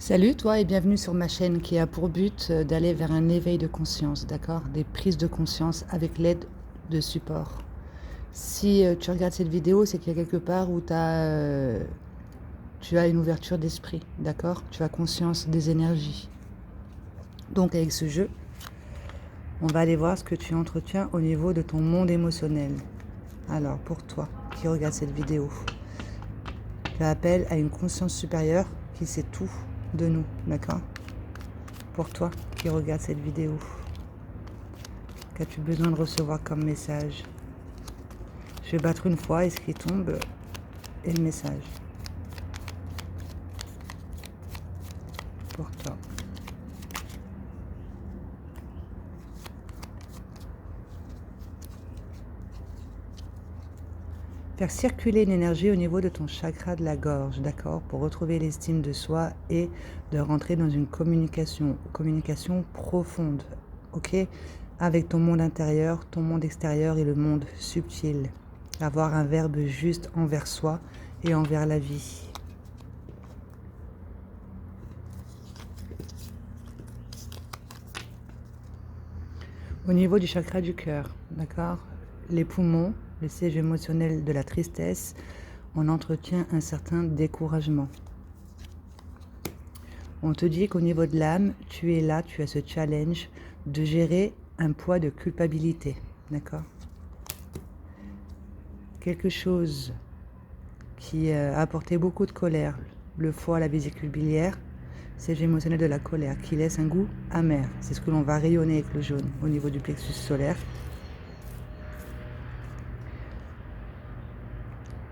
Salut toi et bienvenue sur ma chaîne qui a pour but d'aller vers un éveil de conscience, d'accord? Des prises de conscience avec l'aide de support. Si tu regardes cette vidéo, c'est qu'il y a quelque part où tu as une ouverture d'esprit, d'accord? Tu as conscience des énergies. Donc avec ce jeu, on va aller voir ce que tu entretiens au niveau de ton monde émotionnel. Alors pour toi qui regarde cette vidéo, tu appelles à une conscience supérieure qui sait tout de nous, d'accord? Pour toi qui regarde cette vidéo, qu'as-tu besoin de recevoir comme message? Je vais battre une fois et ce qui tombe est le message. Pour toi. Faire circuler une énergie au niveau de ton chakra de la gorge, d'accord? Pour retrouver l'estime de soi et de rentrer dans une communication profonde, ok? Avec ton monde intérieur, ton monde extérieur et le monde subtil. Avoir un verbe juste envers soi et envers la vie. Au niveau du chakra du cœur, d'accord? Les poumons, le siège émotionnel de la tristesse, on entretient un certain découragement. On te dit qu'au niveau de l'âme, tu es là, tu as ce challenge de gérer un poids de culpabilité, d'accord? Quelque chose qui a apporté beaucoup de colère, le foie, la vésicule biliaire, siège émotionnel de la colère, qui laisse un goût amer. C'est ce que l'on va rayonner avec le jaune au niveau du plexus solaire.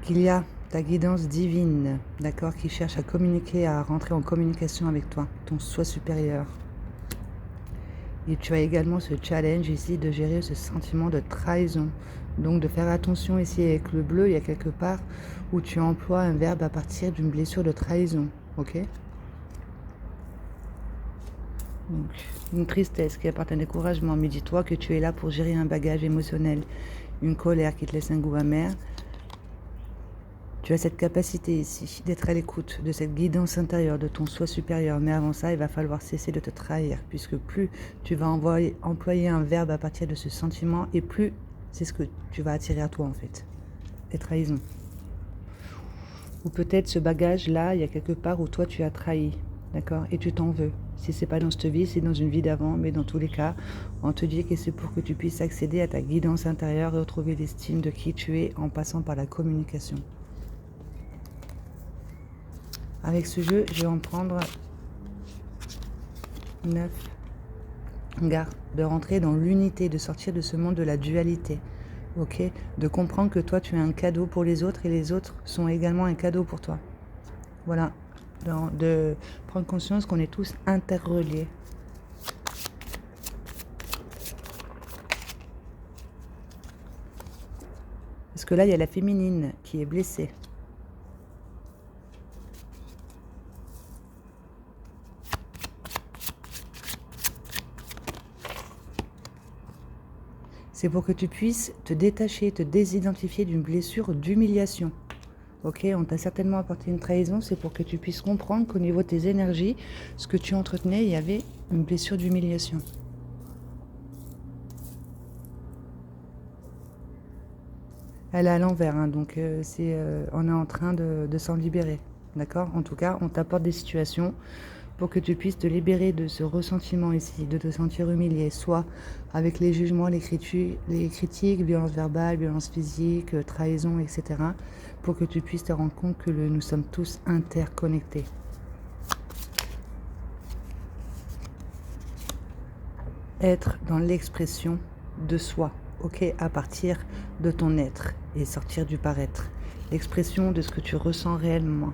Qu'il y a ta guidance divine, d'accord, qui cherche à communiquer, à rentrer en communication avec toi, ton soi supérieur. Et tu as également ce challenge ici de gérer ce sentiment de trahison. Donc de faire attention ici avec le bleu, il y a quelque part où tu emploies un verbe à partir d'une blessure de trahison, ok? Donc, une tristesse qui apporte un découragement, mais dis-toi que tu es là pour gérer un bagage émotionnel, une colère qui te laisse un goût amer. Tu as cette capacité ici d'être à l'écoute de cette guidance intérieure de ton soi supérieur. Mais avant ça, il va falloir cesser de te trahir, puisque plus tu vas employer un verbe à partir de ce sentiment, et plus c'est ce que tu vas attirer à toi en fait. Des trahisons. Ou peut-être ce bagage-là, il y a quelque part où toi tu as trahi, d'accord? Et tu t'en veux. Si c'est pas dans cette vie, c'est dans une vie d'avant, mais dans tous les cas, on te dit que c'est pour que tu puisses accéder à ta guidance intérieure et retrouver l'estime de qui tu es en passant par la communication. Avec ce jeu, je vais en prendre 9. Garde, de rentrer dans l'unité, de sortir de ce monde de la dualité. Ok? De comprendre que toi, tu es un cadeau pour les autres et les autres sont également un cadeau pour toi. Voilà. De prendre conscience qu'on est tous interreliés. Parce que là, il y a la féminine qui est blessée. C'est pour que tu puisses te détacher, te désidentifier d'une blessure d'humiliation. Ok, on t'a certainement apporté une trahison, c'est pour que tu puisses comprendre qu'au niveau de tes énergies, ce que tu entretenais, il y avait une blessure d'humiliation. Elle est à l'envers, hein, donc on est en train de s'en libérer. D'accord? En tout cas, on t'apporte des situations pour que tu puisses te libérer de ce ressentiment ici, de te sentir humilié, soit avec les jugements, les critiques, violences verbales, violences physiques, trahison, etc. Pour que tu puisses te rendre compte que nous sommes tous interconnectés. Être dans l'expression de soi, ok, à partir de ton être et sortir du paraître. L'expression de ce que tu ressens réellement,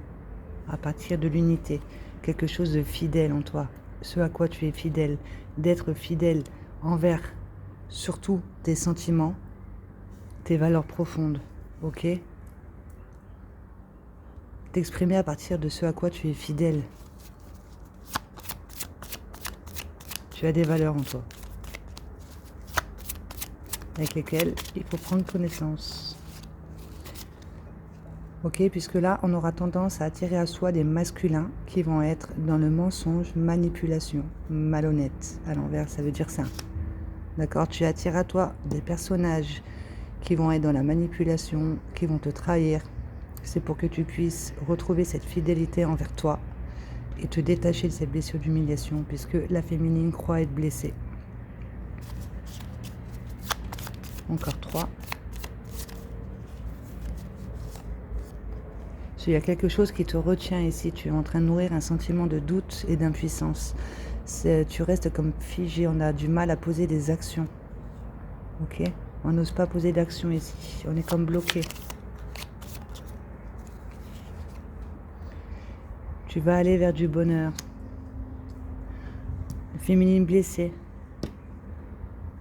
à partir de l'unité, quelque chose de fidèle en toi, ce à quoi tu es fidèle, d'être fidèle envers surtout tes sentiments, tes valeurs profondes, ok? T'exprimer à partir de ce à quoi tu es fidèle. Tu as des valeurs en toi, avec lesquelles il faut prendre connaissance. Ok, puisque là, on aura tendance à attirer à soi des masculins qui vont être dans le mensonge, manipulation, malhonnête. À l'envers, ça veut dire ça. D'accord? Tu attires à toi des personnages qui vont être dans la manipulation, qui vont te trahir. C'est pour que tu puisses retrouver cette fidélité envers toi et te détacher de cette blessure d'humiliation, puisque la féminine croit être blessée. Encore 3. Il y a quelque chose qui te retient ici. Tu es en train de nourrir un sentiment de doute et d'impuissance. Tu restes comme figé. On a du mal à poser des actions. Ok? On n'ose pas poser d'action ici. On est comme bloqué. Tu vas aller vers du bonheur. Féminine blessée.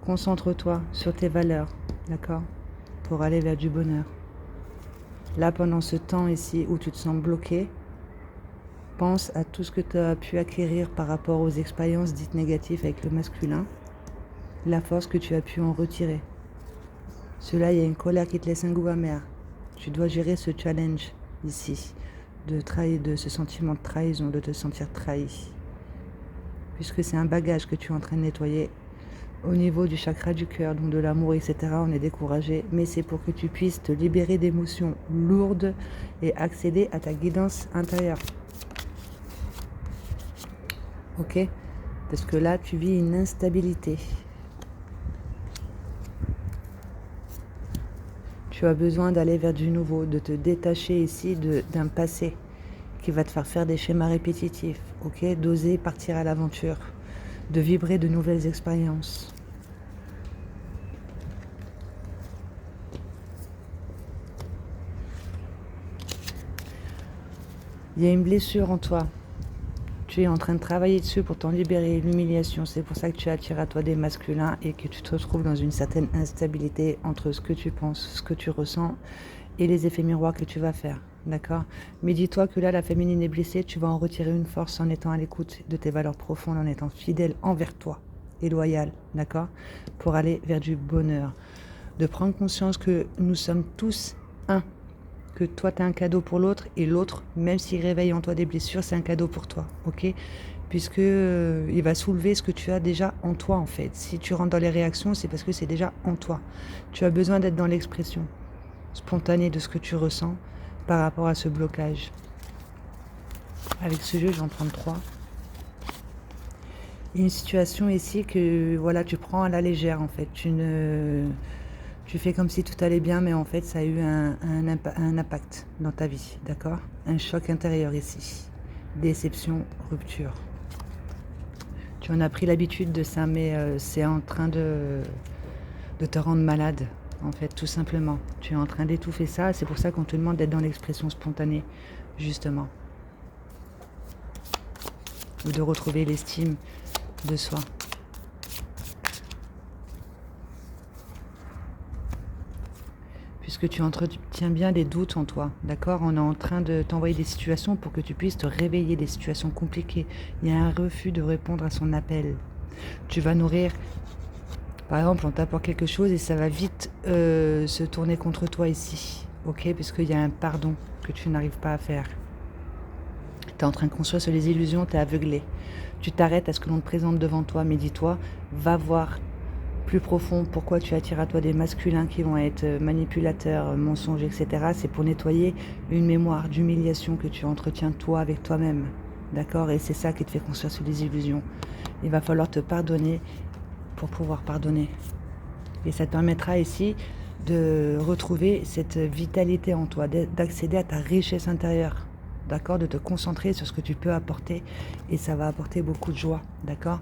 Concentre-toi sur tes valeurs. D'accord? Pour aller vers du bonheur. Là, pendant ce temps ici où tu te sens bloqué, pense à tout ce que tu as pu acquérir par rapport aux expériences dites négatives avec le masculin, la force que tu as pu en retirer. Cela, il y a une colère qui te laisse un goût amer. Tu dois gérer ce challenge ici, de ce sentiment de trahison, de te sentir trahi. Puisque c'est un bagage que tu es en train de nettoyer. Au niveau du chakra du cœur, donc de l'amour, etc., on est découragé, mais c'est pour que tu puisses te libérer d'émotions lourdes et accéder à ta guidance intérieure. Ok? Parce que là, tu vis une instabilité. Tu as besoin d'aller vers du nouveau, de te détacher ici d'un passé qui va te faire des schémas répétitifs, ok? D'oser partir à l'aventure, de vibrer de nouvelles expériences. Il y a une blessure en toi. Tu es en train de travailler dessus pour t'en libérer, l'humiliation. C'est pour ça que tu attires à toi des masculins et que tu te retrouves dans une certaine instabilité entre ce que tu penses, ce que tu ressens et les effets miroirs que tu vas faire. D'accord? Mais dis-toi que là, la féminine est blessée, tu vas en retirer une force en étant à l'écoute de tes valeurs profondes, en étant fidèle envers toi et loyal, d'accord? Pour aller vers du bonheur. De prendre conscience que nous sommes tous un. Que toi, tu as un cadeau pour l'autre et l'autre, même s'il réveille en toi des blessures, c'est un cadeau pour toi, ok? Puisque il va soulever ce que tu as déjà en toi, en fait. Si tu rentres dans les réactions, c'est parce que c'est déjà en toi. Tu as besoin d'être dans l'expression spontanée de ce que tu ressens par rapport à ce blocage. Avec ce jeu, je vais en prendre 3. Une situation ici que voilà, tu prends à la légère, en fait. Tu fais comme si tout allait bien, mais en fait, ça a eu un impact dans ta vie, d'accord? Un choc intérieur ici. Déception, rupture. Tu en as pris l'habitude de ça, mais c'est en train de te rendre malade, en fait, tout simplement. Tu es en train d'étouffer ça, c'est pour ça qu'on te demande d'être dans l'expression spontanée, justement. Ou de retrouver l'estime de soi. Puisque tu entretiens bien des doutes en toi, d'accord? On est en train de t'envoyer des situations pour que tu puisses te réveiller, des situations compliquées. Il y a un refus de répondre à son appel. Tu vas nourrir, par exemple, on t'apporte quelque chose et ça va vite se tourner contre toi ici, ok? Puisqu'il y a un pardon que tu n'arrives pas à faire. Tu es en train de construire sur les illusions, tu es aveuglé. Tu t'arrêtes à ce que l'on te présente devant toi, mais dis-toi, va voir plus profond, pourquoi tu attires à toi des masculins qui vont être manipulateurs, mensonges, etc. C'est pour nettoyer une mémoire d'humiliation que tu entretiens toi avec toi-même. D'accord? Et c'est ça qui te fait construire sur les illusions. Il va falloir te pardonner pour pouvoir pardonner. Et ça te permettra ici de retrouver cette vitalité en toi, d'accéder à ta richesse intérieure. D'accord, de te concentrer sur ce que tu peux apporter et ça va apporter beaucoup de joie, d'accord?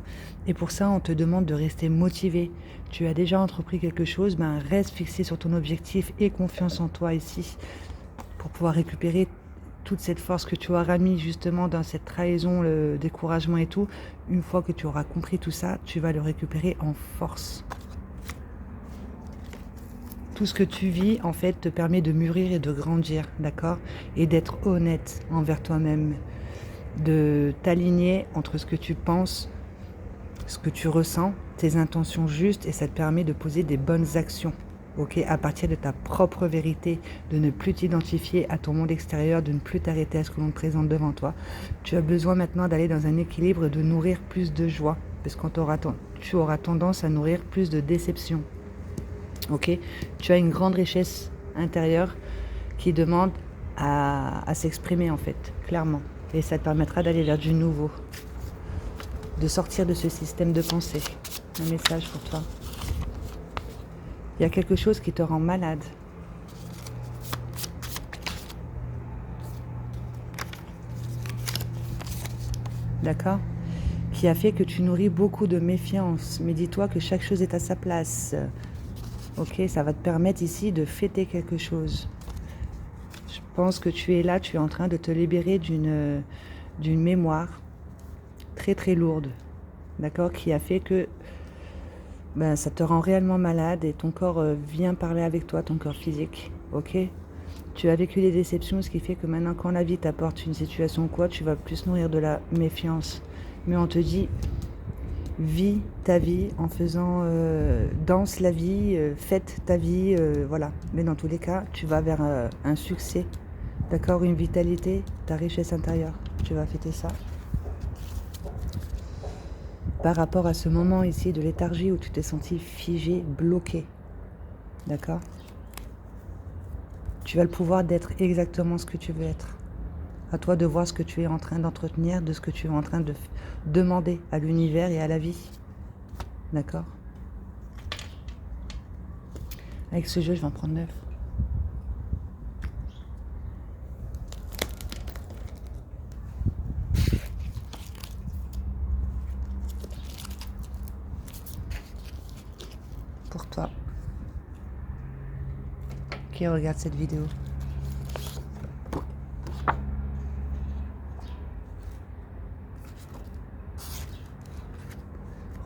Et pour ça, on te demande de rester motivé. Tu as déjà entrepris quelque chose, ben reste fixé sur ton objectif et confiance en toi ici pour pouvoir récupérer toute cette force que tu auras mis justement dans cette trahison, le découragement et tout. Une fois que tu auras compris tout ça, tu vas le récupérer en force. Tout ce que tu vis, en fait, te permet de mûrir et de grandir, d'accord? Et d'être honnête envers toi-même, de t'aligner entre ce que tu penses, ce que tu ressens, tes intentions justes, et ça te permet de poser des bonnes actions, ok, à partir de ta propre vérité, de ne plus t'identifier à ton monde extérieur, de ne plus t'arrêter à ce que l'on te présente devant toi. Tu as besoin maintenant d'aller dans un équilibre, de nourrir plus de joie, parce que tu auras tendance à nourrir plus de déception. Ok, tu as une grande richesse intérieure qui demande à s'exprimer en fait, clairement. Et ça te permettra d'aller vers du nouveau, de sortir de ce système de pensée. Un message pour toi. Il y a quelque chose qui te rend malade. D'accord? Qui a fait que tu nourris beaucoup de méfiance. Mais dis-toi que chaque chose est à sa place. Ok, ça va te permettre ici de fêter quelque chose. Je pense que tu es là, tu es en train de te libérer d'une mémoire très très lourde. D'accord? Qui a fait que ça te rend réellement malade et ton corps vient parler avec toi, ton corps physique. Ok? Tu as vécu des déceptions, ce qui fait que maintenant quand la vie t'apporte une situation ou quoi, tu vas plus nourrir de la méfiance. Mais on te dit, vis ta vie en faisant, danse la vie, fête ta vie, voilà. Mais dans tous les cas, tu vas vers un succès, d'accord, une vitalité, ta richesse intérieure. Tu vas fêter ça. Par rapport à ce moment ici de léthargie où tu t'es senti figé, bloqué, d'accord? Tu as le pouvoir d'être exactement ce que tu veux être. À toi de voir ce que tu es en train d'entretenir, de ce que tu es en train de demander à l'univers et à la vie. D'accord? Avec ce jeu, je vais en prendre 9. Pour toi qui regarde cette vidéo.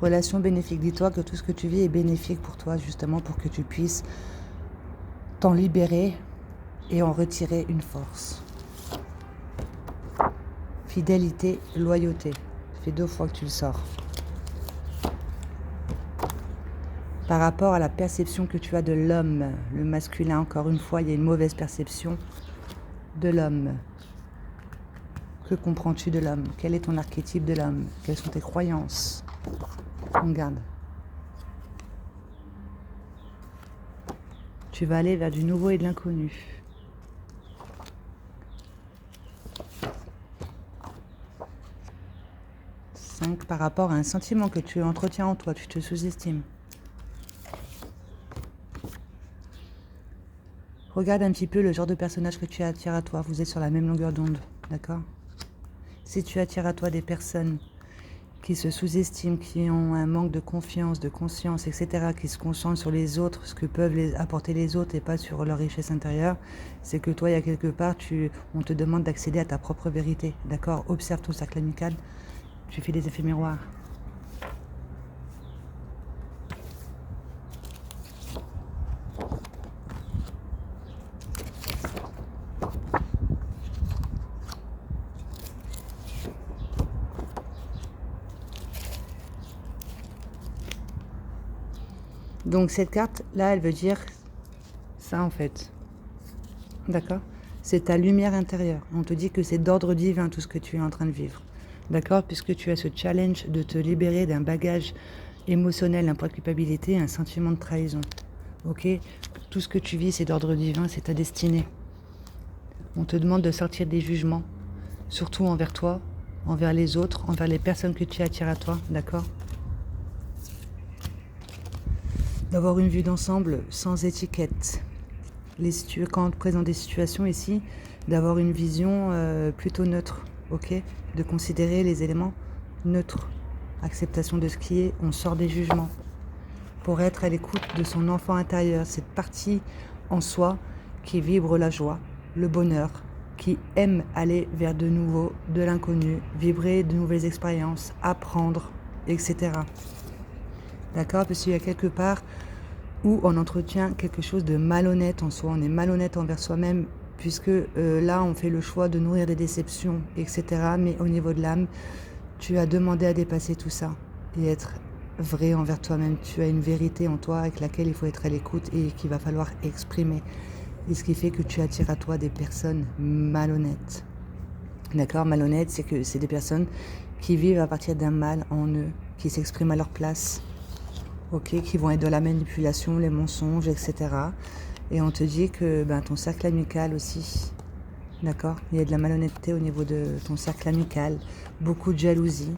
Relation bénéfique. Dis-toi que tout ce que tu vis est bénéfique pour toi, justement pour que tu puisses t'en libérer et en retirer une force. Fidélité, loyauté. Ça fait 2 fois que tu le sors. Par rapport à la perception que tu as de l'homme, le masculin, encore une fois, il y a une mauvaise perception de l'homme. Que comprends-tu de l'homme? Quel est ton archétype de l'homme? Quelles sont tes croyances? On garde. Tu vas aller vers du nouveau et de l'inconnu. Par rapport à un sentiment que tu entretiens en toi, tu te sous-estimes. Regarde un petit peu le genre de personnage que tu attires à toi. Vous êtes sur la même longueur d'onde, d'accord? Si tu attires à toi des personnes qui se sous-estiment, qui ont un manque de confiance, de conscience, etc., qui se concentrent sur les autres, ce que peuvent apporter les autres et pas sur leur richesse intérieure, c'est que toi, il y a quelque part, on te demande d'accéder à ta propre vérité, d'accord? Observe ton cercle amical, tu fais des effets miroirs. Donc cette carte-là, elle veut dire ça en fait. D'accord? C'est ta lumière intérieure. On te dit que c'est d'ordre divin tout ce que tu es en train de vivre. D'accord? Puisque tu as ce challenge de te libérer d'un bagage émotionnel, un poids de culpabilité, un sentiment de trahison. Ok? Tout ce que tu vis, c'est d'ordre divin, c'est ta destinée. On te demande de sortir des jugements, surtout envers toi, envers les autres, envers les personnes que tu attires à toi. D'accord? D'avoir une vue d'ensemble sans étiquette. Quand on te présente des situations ici, d'avoir une vision plutôt neutre, ok? De considérer les éléments neutres. Acceptation de ce qui est, on sort des jugements. Pour être à l'écoute de son enfant intérieur, cette partie en soi qui vibre la joie, le bonheur, qui aime aller vers de nouveau, de l'inconnu, vibrer de nouvelles expériences, apprendre, etc. D'accord? Parce qu'il y a quelque part où on entretient quelque chose de malhonnête en soi, on est malhonnête envers soi-même, puisque là on fait le choix de nourrir des déceptions, etc. Mais au niveau de l'âme, tu as demandé à dépasser tout ça et être vrai envers toi-même. Tu as une vérité en toi avec laquelle il faut être à l'écoute et qu'il va falloir exprimer. Et ce qui fait que tu attires à toi des personnes malhonnêtes. D'accord? Malhonnêtes, c'est que c'est des personnes qui vivent à partir d'un mal en eux, qui s'expriment à leur place, ok, qui vont être de la manipulation, les mensonges, etc. Et on te dit que ton cercle amical aussi, d'accord? Il y a de la malhonnêteté au niveau de ton cercle amical, beaucoup de jalousie,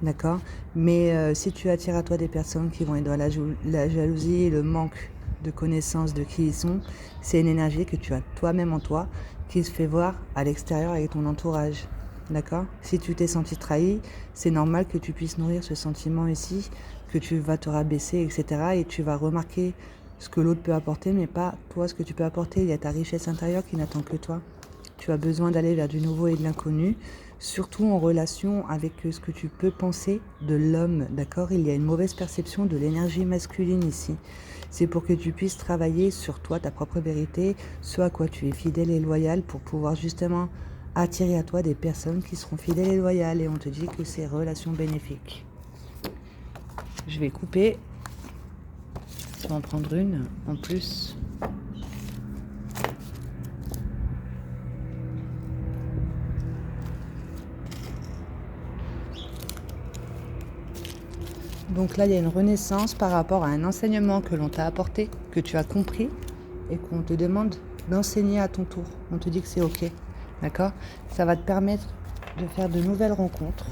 d'accord? Mais si tu attires à toi des personnes qui vont être dans la jalousie et le manque de connaissance de qui ils sont, c'est une énergie que tu as toi-même en toi qui se fait voir à l'extérieur avec ton entourage. D'accord? Si tu t'es senti trahi, c'est normal que tu puisses nourrir ce sentiment ici, que tu vas te rabaisser, etc. Et tu vas remarquer ce que l'autre peut apporter, mais pas toi ce que tu peux apporter. Il y a ta richesse intérieure qui n'attend que toi. Tu as besoin d'aller vers du nouveau et de l'inconnu, surtout en relation avec ce que tu peux penser de l'homme, d'accord? Il y a une mauvaise perception de l'énergie masculine ici. C'est pour que tu puisses travailler sur toi, ta propre vérité, ce à quoi tu es fidèle et loyal pour pouvoir justement attirer à toi des personnes qui seront fidèles et loyales. Et on te dit que c'est relation bénéfique. Je vais couper. Je vais en prendre une en plus. Donc là, il y a une renaissance par rapport à un enseignement que l'on t'a apporté, que tu as compris et qu'on te demande d'enseigner à ton tour. On te dit que c'est OK, d'accord? Ça va te permettre de faire de nouvelles rencontres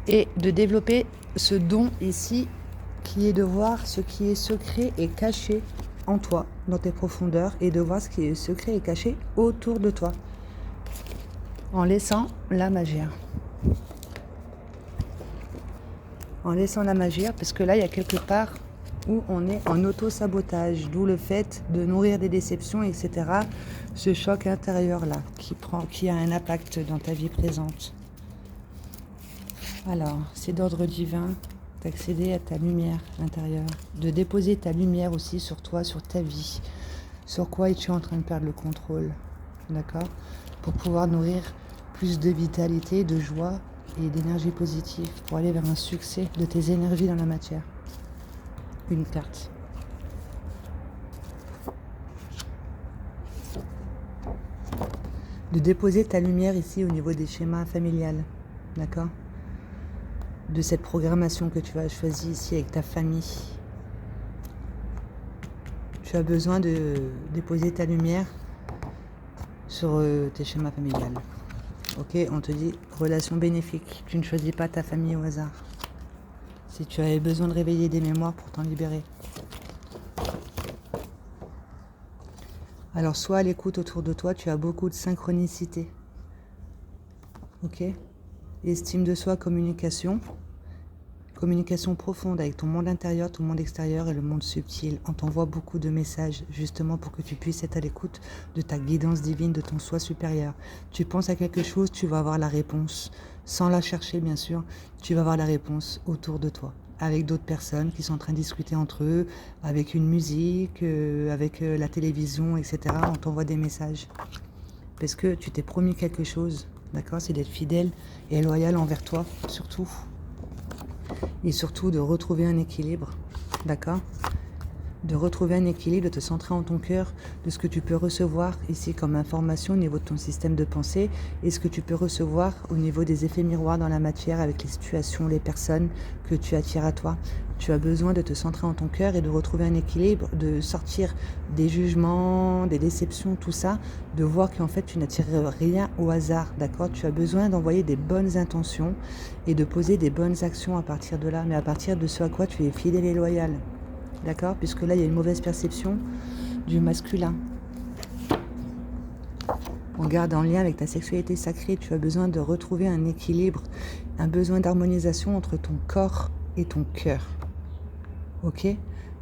et de développer ce don ici qui est de voir ce qui est secret et caché en toi, dans tes profondeurs, et de voir ce qui est secret et caché autour de toi, en laissant la magie. En laissant la magie, parce que là, il y a quelque part où on est en auto-sabotage, d'où le fait de nourrir des déceptions, etc. Ce choc intérieur-là, qui a un impact dans ta vie présente. Alors, c'est d'ordre divin d'accéder à ta lumière intérieure, de déposer ta lumière aussi sur toi, sur ta vie, sur quoi es-tu en train de perdre le contrôle, d'accord? Pour pouvoir nourrir plus de vitalité, de joie et d'énergie positive, pour aller vers un succès de tes énergies dans la matière. Une carte. De déposer ta lumière ici au niveau des schémas familiales, d'accord? De cette programmation que tu as choisie ici avec ta famille. Tu as besoin de déposer ta lumière sur tes schémas familiales. Ok, on te dit relation bénéfique. Tu ne choisis pas ta famille au hasard. Si tu avais besoin de réveiller des mémoires pour t'en libérer. Alors, soit à l'écoute autour de toi, tu as beaucoup de synchronicité. Ok? Estime de soi, communication. Communication profonde avec ton monde intérieur, ton monde extérieur et le monde subtil. On t'envoie beaucoup de messages justement pour que tu puisses être à l'écoute de ta guidance divine, de ton soi supérieur. Tu penses à quelque chose, tu vas avoir la réponse. Sans la chercher bien sûr, tu vas avoir la réponse autour de toi. Avec d'autres personnes qui sont en train de discuter entre eux, avec une musique, avec la télévision, etc. On t'envoie des messages. Parce que tu t'es promis quelque chose, d'accord? C'est d'être fidèle et loyal envers toi, surtout. Et surtout de retrouver un équilibre, d'accord? De retrouver un équilibre, de te centrer en ton cœur, de ce que tu peux recevoir ici comme information au niveau de ton système de pensée et ce que tu peux recevoir au niveau des effets miroirs dans la matière avec les situations, les personnes que tu attires à toi. Tu as besoin de te centrer en ton cœur et de retrouver un équilibre, de sortir des jugements, des déceptions, tout ça, de voir qu'en fait tu n'attires rien au hasard, d'accord? Tu as besoin d'envoyer des bonnes intentions et de poser des bonnes actions à partir de là, mais à partir de ce à quoi tu es fidèle et loyal, d'accord? Puisque là il y a une mauvaise perception du masculin. On garde en lien avec ta sexualité sacrée, tu as besoin de retrouver un équilibre, un besoin d'harmonisation entre ton corps et ton cœur. Ok,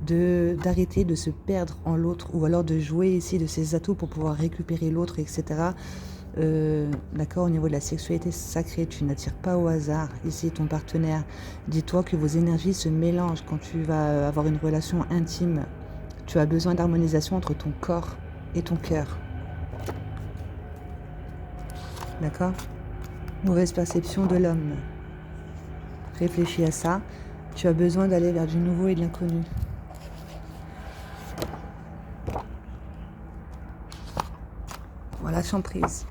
d'arrêter de se perdre en l'autre ou alors de jouer ici de ses atouts pour pouvoir récupérer l'autre, etc. D'accord, au niveau de la sexualité sacrée, tu n'attires pas au hasard ici ton partenaire. Dis-toi que vos énergies se mélangent quand tu vas avoir une relation intime. Tu as besoin d'harmonisation entre ton corps et ton cœur. D'accord? Mauvaise perception de l'homme. Réfléchis à ça. Tu as besoin d'aller vers du nouveau et de l'inconnu. Voilà, lâche prise.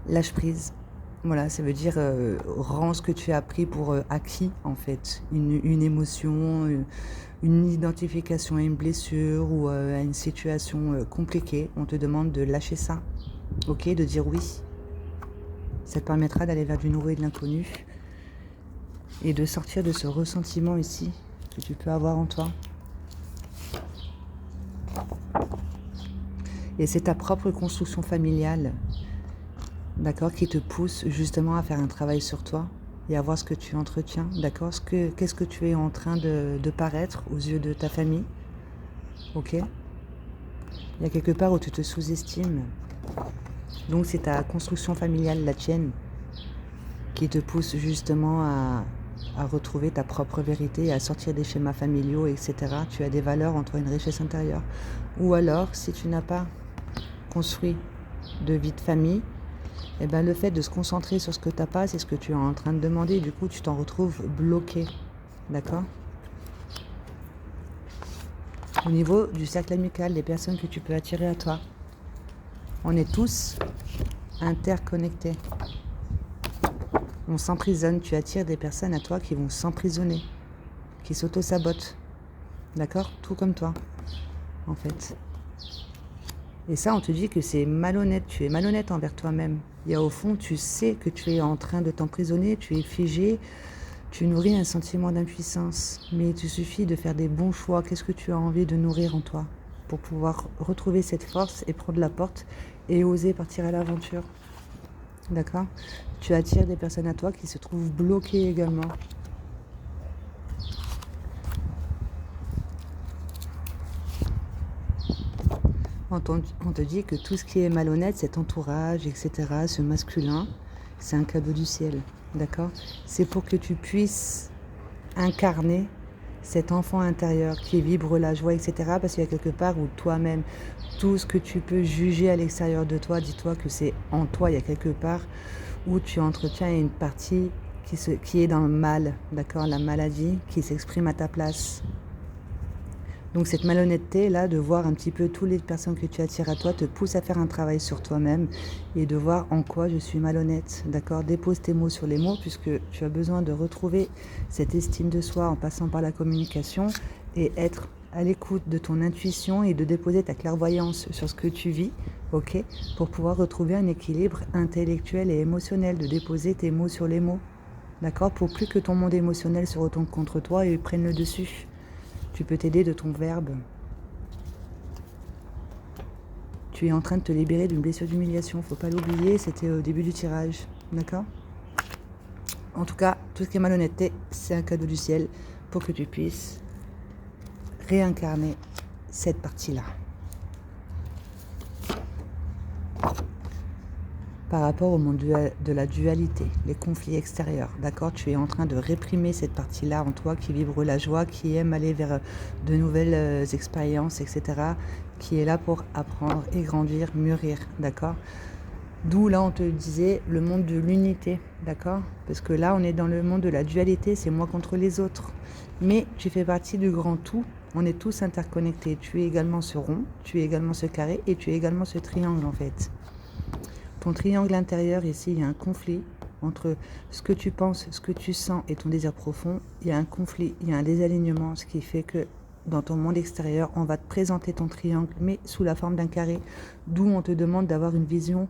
Lâche prise. Voilà, ça veut dire rends ce que tu as pris pour acquis, en fait. Une émotion, une identification à une blessure ou à une situation compliquée. On te demande de lâcher ça, ok, de dire oui. Ça te permettra d'aller vers du nouveau et de l'inconnu et de sortir de ce ressentiment ici que tu peux avoir en toi. Et c'est ta propre construction familiale, d'accord, qui te pousse justement à faire un travail sur toi et à voir ce que tu entretiens, d'accord, qu'est-ce que tu es en train de paraître aux yeux de ta famille, ok. Il y a quelque part où tu te sous-estimes, donc c'est ta construction familiale, la tienne, qui te pousse justement à retrouver ta propre vérité, à sortir des schémas familiaux, etc. Tu as des valeurs en toi, une richesse intérieure. Ou alors, si tu n'as pas construit de vie de famille, eh ben, le fait de se concentrer sur ce que tu n'as pas, c'est ce que tu es en train de demander. Du coup, tu t'en retrouves bloqué. D'accord ? Au niveau du cercle amical, des personnes que tu peux attirer à toi, on est tous interconnectés. On s'emprisonne, tu attires des personnes à toi qui vont s'emprisonner, qui s'auto-sabotent. D'accord ? Tout comme toi, en fait. Et ça, on te dit que c'est malhonnête, tu es malhonnête envers toi-même. Il y a au fond, tu sais que tu es en train de t'emprisonner, tu es figé, tu nourris un sentiment d'impuissance. Mais il te suffit de faire des bons choix. Qu'est-ce que tu as envie de nourrir en toi pour pouvoir retrouver cette force et prendre la porte et oser partir à l'aventure. D'accord ? Tu attires des personnes à toi qui se trouvent bloquées également. On te dit que tout ce qui est malhonnête, cet entourage, etc., ce masculin, c'est un cadeau du ciel, d'accord ? C'est pour que tu puisses incarner cet enfant intérieur qui vibre la joie, etc., parce qu'il y a quelque part où toi-même, tout ce que tu peux juger à l'extérieur de toi, dis-toi que c'est en toi, il y a quelque part où tu entretiens une partie qui est dans le mal, d'accord ? La maladie qui s'exprime à ta place. Donc cette malhonnêteté là, de voir un petit peu toutes les personnes que tu attires à toi, te pousse à faire un travail sur toi-même et de voir en quoi je suis malhonnête, d'accord ? Dépose tes mots sur les mots puisque tu as besoin de retrouver cette estime de soi en passant par la communication et être à l'écoute de ton intuition et de déposer ta clairvoyance sur ce que tu vis, ok ? Pour pouvoir retrouver un équilibre intellectuel et émotionnel, de déposer tes mots sur les mots, d'accord ? Pour plus que ton monde émotionnel se retourne contre toi et prenne le dessus. Tu peux t'aider de ton verbe. Tu es en train de te libérer d'une blessure d'humiliation. Faut pas l'oublier, c'était au début du tirage. D'accord ? En tout cas, tout ce qui est malhonnêteté, c'est un cadeau du ciel pour que tu puisses réincarner cette partie-là. Par rapport au monde de la dualité, les conflits extérieurs, d'accord ? Tu es en train de réprimer cette partie-là en toi qui vibre la joie, qui aime aller vers de nouvelles expériences, etc., qui est là pour apprendre et grandir, mûrir, d'accord ? D'où là on te disait le monde de l'unité, d'accord ? Parce que là on est dans le monde de la dualité, c'est moi contre les autres. Mais tu fais partie du grand tout, on est tous interconnectés. Tu es également ce rond, tu es également ce carré et tu es également ce triangle en fait. Ton triangle intérieur, ici, il y a un conflit entre ce que tu penses, ce que tu sens et ton désir profond. Il y a un conflit, il y a un désalignement, ce qui fait que dans ton monde extérieur, on va te présenter ton triangle, mais sous la forme d'un carré, d'où on te demande d'avoir une vision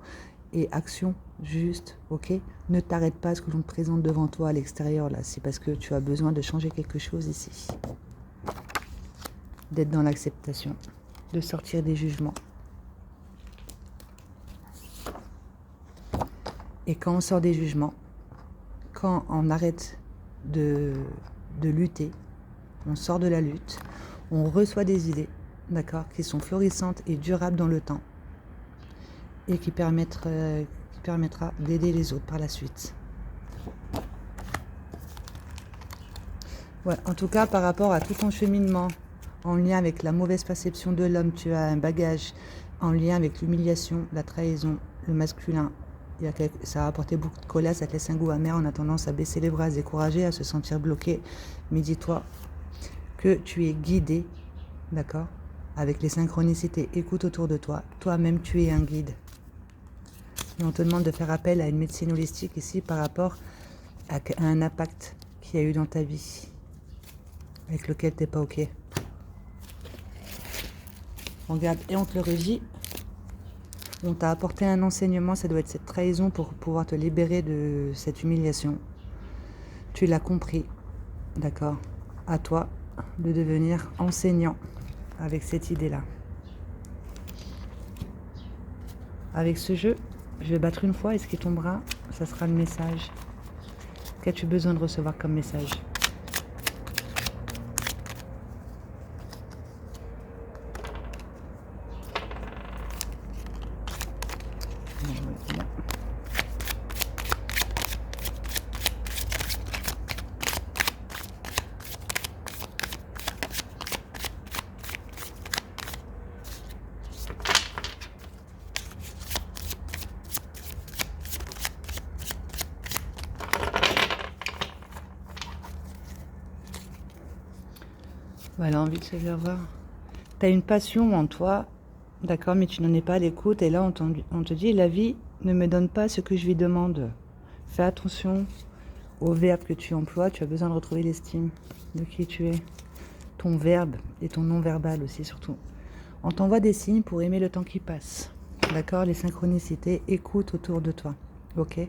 et action juste, ok ? Ne t'arrête pas à ce que l'on te présente devant toi à l'extérieur, là. C'est parce que tu as besoin de changer quelque chose ici. D'être dans l'acceptation, de sortir des jugements. Et quand on sort des jugements, quand on arrête de lutter, on sort de la lutte, on reçoit des idées, d'accord, qui sont florissantes et durables dans le temps et qui permettra d'aider les autres par la suite. Ouais, en tout cas, par rapport à tout ton cheminement, en lien avec la mauvaise perception de l'homme, tu as un bagage en lien avec l'humiliation, la trahison, le masculin, Ça a apporté beaucoup de colère, ça te laisse un goût amer, on a tendance à baisser les bras, à se décourager, à se sentir bloqué. Mais dis-toi que tu es guidé, d'accord, avec les synchronicités. Écoute autour de toi, toi-même tu es un guide. Et on te demande de faire appel à une médecine holistique ici par rapport à un impact qu'il y a eu dans ta vie, avec lequel tu n'es pas OK. Regarde, et on te le régit. On t'a apporté un enseignement, ça doit être cette trahison pour pouvoir te libérer de cette humiliation. Tu l'as compris, d'accord? À toi de devenir enseignant avec cette idée-là. Avec ce jeu, je vais battre une fois et ce qui tombera, ça sera le message. Qu'as-tu besoin de recevoir comme message? Voilà, envie de se faire voir. Tu as une passion en toi, d'accord, mais tu n'en es pas à l'écoute. Et là, on te dit, la vie ne me donne pas ce que je lui demande. Fais attention au verbe que tu emploies. Tu as besoin de retrouver l'estime de qui tu es. Ton verbe et ton non-verbal aussi, surtout. On t'envoie des signes pour aimer le temps qui passe. D'accord, les synchronicités, écoute autour de toi. Ok,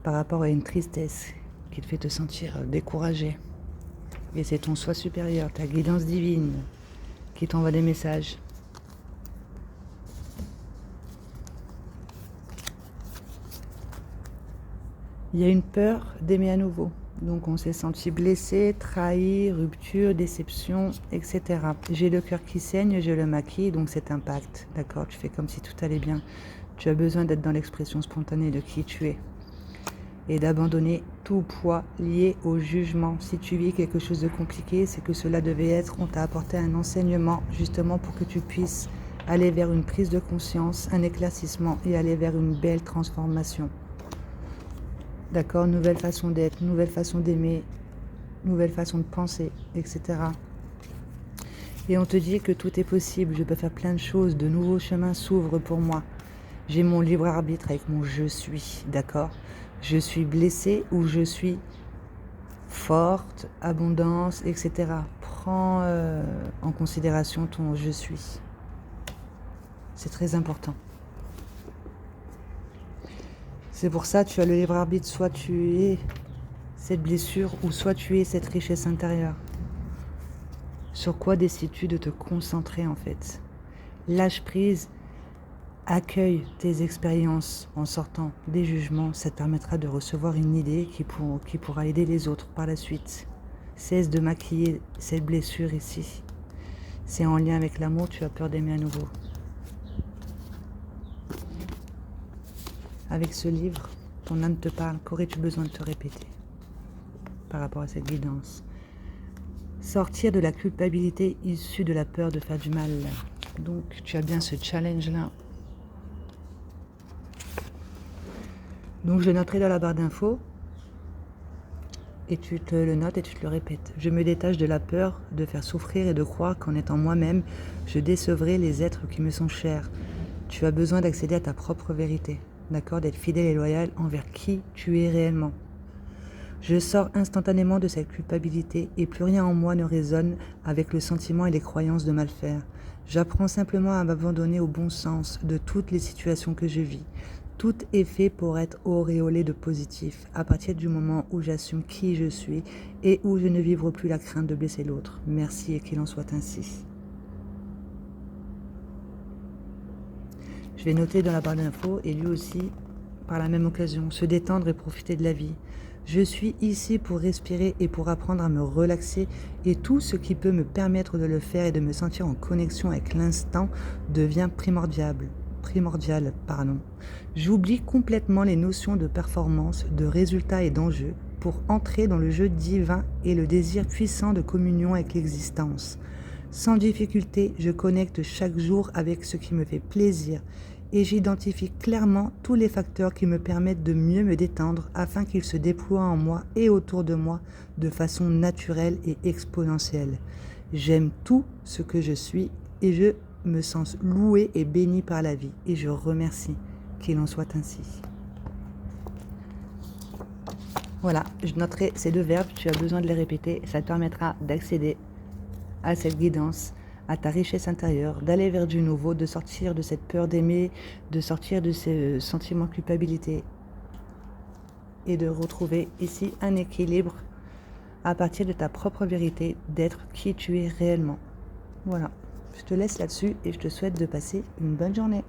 par rapport à une tristesse qui te fait te sentir découragé. Et c'est ton soi supérieur, ta guidance divine, qui t'envoie des messages. Il y a une peur d'aimer à nouveau. Donc on s'est senti blessé, trahi, rupture, déception, etc. J'ai le cœur qui saigne, je le maquille, donc c'est un pacte. D'accord, tu fais comme si tout allait bien. Tu as besoin d'être dans l'expression spontanée de qui tu es. Et d'abandonner tout poids lié au jugement. Si tu vis quelque chose de compliqué, c'est que cela devait être, on t'a apporté un enseignement justement pour que tu puisses aller vers une prise de conscience, un éclaircissement et aller vers une belle transformation. D'accord, nouvelle façon d'être, nouvelle façon d'aimer, nouvelle façon de penser, etc. Et on te dit que tout est possible, je peux faire plein de choses, de nouveaux chemins s'ouvrent pour moi. J'ai mon libre arbitre avec mon je suis, d'accord? Je suis blessée ou je suis forte, abondance, etc. Prends en considération ton je suis. C'est très important. C'est pour ça que tu as le libre arbitre, soit tu es cette blessure ou soit tu es cette richesse intérieure. Sur quoi décides-tu de te concentrer en fait? Lâche prise. Accueille tes expériences en sortant des jugements, ça te permettra de recevoir une idée qui pourra aider les autres par la suite. Cesse de maquiller cette blessure ici. C'est en lien avec l'amour, tu as peur d'aimer à nouveau. Avec ce livre, ton âme te parle, qu'aurais-tu besoin de te répéter par rapport à cette guidance? Sortir de la culpabilité issue de la peur de faire du mal. Donc tu as bien ce challenge-là. Donc je noterai dans la barre d'infos et tu te le notes et tu te le répètes. Je me détache de la peur de faire souffrir et de croire qu'en étant moi-même, je décevrai les êtres qui me sont chers. Tu as besoin d'accéder à ta propre vérité, d'accord, d'être fidèle et loyal envers qui tu es réellement. Je sors instantanément de cette culpabilité et plus rien en moi ne résonne avec le sentiment et les croyances de mal faire. J'apprends simplement à m'abandonner au bon sens de toutes les situations que je vis. Tout est fait pour être auréolé de positif à partir du moment où j'assume qui je suis et où je ne vivrai plus la crainte de blesser l'autre. Merci et qu'il en soit ainsi. Je vais noter dans la barre d'infos et lui aussi, par la même occasion, se détendre et profiter de la vie. Je suis ici pour respirer et pour apprendre à me relaxer et tout ce qui peut me permettre de le faire et de me sentir en connexion avec l'instant devient primordial. J'oublie complètement les notions de performance, de résultat et d'enjeu pour entrer dans le jeu divin et le désir puissant de communion avec l'existence. Sans difficulté, je connecte chaque jour avec ce qui me fait plaisir et j'identifie clairement tous les facteurs qui me permettent de mieux me détendre afin qu'ils se déploient en moi et autour de moi de façon naturelle et exponentielle. J'aime tout ce que je suis et je me sens loué et béni par la vie et je remercie qu'il en soit ainsi. Voilà, je noterai ces 2 verbes, tu as besoin de les répéter, ça te permettra d'accéder à cette guidance, à ta richesse intérieure, d'aller vers du nouveau, de sortir de cette peur d'aimer, de sortir de ces sentiments de culpabilité et de retrouver ici un équilibre à partir de ta propre vérité, d'être qui tu es réellement. Voilà, je te laisse là-dessus et je te souhaite de passer une bonne journée.